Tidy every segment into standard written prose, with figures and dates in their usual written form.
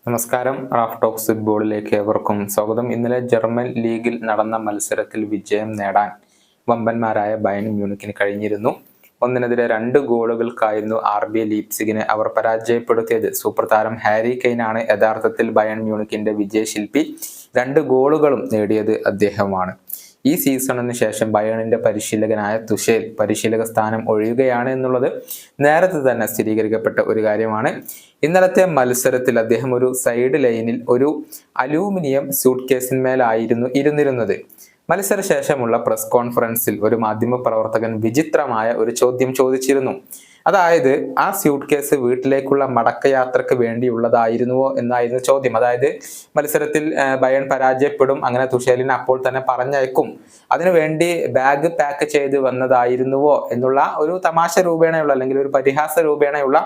നമസ്കാരം. Raf talks ഫുട്ബോളിലേക്ക് ഏവർക്കും സ്വാഗതം. ഇന്നലെ ജർമ്മൻ ലീഗിൽ നടന്ന മത്സരത്തിൽ വിജയം നേടാൻ വമ്പന്മാരായ ബയൺ മ്യൂണിക്കിന് കഴിഞ്ഞിരുന്നു. 1-2 ഗോളുകൾക്കായിരുന്നു RB ലീപ്സിഗിനെ അവർ പരാജയപ്പെടുത്തിയത്. സൂപ്പർ താരം ഹാരി കെയ്നാണ് യഥാർത്ഥത്തിൽ ബയൺ മ്യൂണിക്കിന്റെ വിജയശില്പി. 2 ഗോളുകളും നേടിയത് അദ്ദേഹമാണ്. ഈ സീസണിന് ശേഷം ബയേണിന്റെ പരിശീലകനായ തുഷേൽ പരിശീലക സ്ഥാനം ഒഴിയുകയാണ് എന്നുള്ളത് നേരത്തെ തന്നെ സ്ഥിരീകരിക്കപ്പെട്ട ഒരു കാര്യമാണ്. ഇന്നലത്തെ മത്സരത്തിൽ അദ്ദേഹം ഒരു സൈഡ് ലൈനിൽ ഒരു അലൂമിനിയം സ്യൂട്ട് കേസിന്മേലായിരുന്നു ഇരുന്നിരുന്നത്. മത്സരശേഷമുള്ള പ്രസ് കോൺഫറൻസിൽ ഒരു മാധ്യമ പ്രവർത്തകൻ വിചിത്രമായ ഒരു ചോദ്യം ചോദിച്ചിരുന്നു. അതായത്, ആ സ്യൂട്ട് കേസ് വീട്ടിലേക്കുള്ള മടക്കയാത്രക്ക് വേണ്ടിയുള്ളതായിരുന്നുവോ എന്നായിരുന്നു ചോദ്യം. അതായത്, മത്സരത്തിൽ ബയൺ പരാജയപ്പെടും, അങ്ങനെ തുഷേലിനെ അപ്പോൾ തന്നെ പറഞ്ഞയക്കും, അതിനുവേണ്ടി ബാഗ് പാക്ക് ചെയ്ത് വന്നതായിരുന്നുവോ എന്നുള്ള ഒരു തമാശ രൂപേണയുള്ള അല്ലെങ്കിൽ ഒരു പരിഹാസ രൂപേണയുള്ള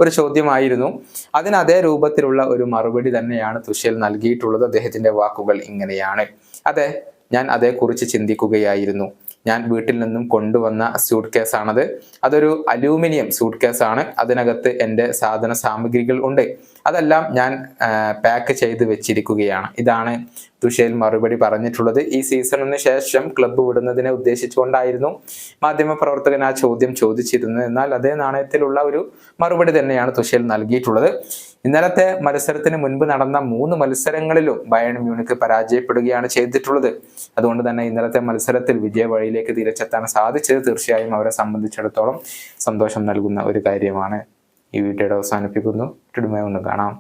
ഒരു ചോദ്യമായിരുന്നു. അതിന് അതേ രൂപത്തിലുള്ള ഒരു മറുപടി തന്നെയാണ് തുഷേൽ നൽകിയിട്ടുള്ളത്. അദ്ദേഹത്തിന്റെ വാക്കുകൾ ഇങ്ങനെയാണ്: അതെ, ഞാൻ അതേക്കുറിച്ച് ചിന്തിക്കുകയായിരുന്നു. ഞാൻ വീട്ടിൽ നിന്നും കൊണ്ടുവന്ന സ്യൂട്ട് കേസാണത്. അതൊരു അലൂമിനിയം സ്യൂട്ട് കേസാണ്. അതിനകത്ത് എൻ്റെ സാധന സാമഗ്രികൾ ഉണ്ട്. അതെല്ലാം ഞാൻ പാക്ക് ചെയ്ത് വെച്ചിരിക്കുകയാണ്. ഇതാണ് തുഷേൽ മറുപടി പറഞ്ഞിട്ടുള്ളത്. ഈ സീസണിന് ശേഷം ക്ലബ്ബ് വിടുന്നതിനെ ഉദ്ദേശിച്ചുകൊണ്ടായിരുന്നു മാധ്യമപ്രവർത്തകൻ ആ ചോദ്യം ചോദിച്ചിരുന്നത്. എന്നാൽ അതേ നാണയത്തിലുള്ള ഒരു മറുപടി തന്നെയാണ് തുഷേൽ നൽകിയിട്ടുള്ളത്. ഇന്നലത്തെ മത്സരത്തിന് മുൻപ് നടന്ന 3 മത്സരങ്ങളിലും ബയൺ മ്യൂണിക്ക് പരാജയപ്പെടുകയാണ് ചെയ്തിട്ടുള്ളത്. അതുകൊണ്ട് തന്നെ ഇന്നലത്തെ മത്സരത്തിൽ വിജയ വഴിയിലേക്ക് തിരിച്ചെത്താൻ സാധിച്ചത് തീർച്ചയായും അവരെ സംബന്ധിച്ചിടത്തോളം സന്തോഷം നൽകുന്ന ഒരു കാര്യമാണ്. ഈ വീഡിയോയുടെ അവസാനിപ്പിക്കുന്നു. കാണാം.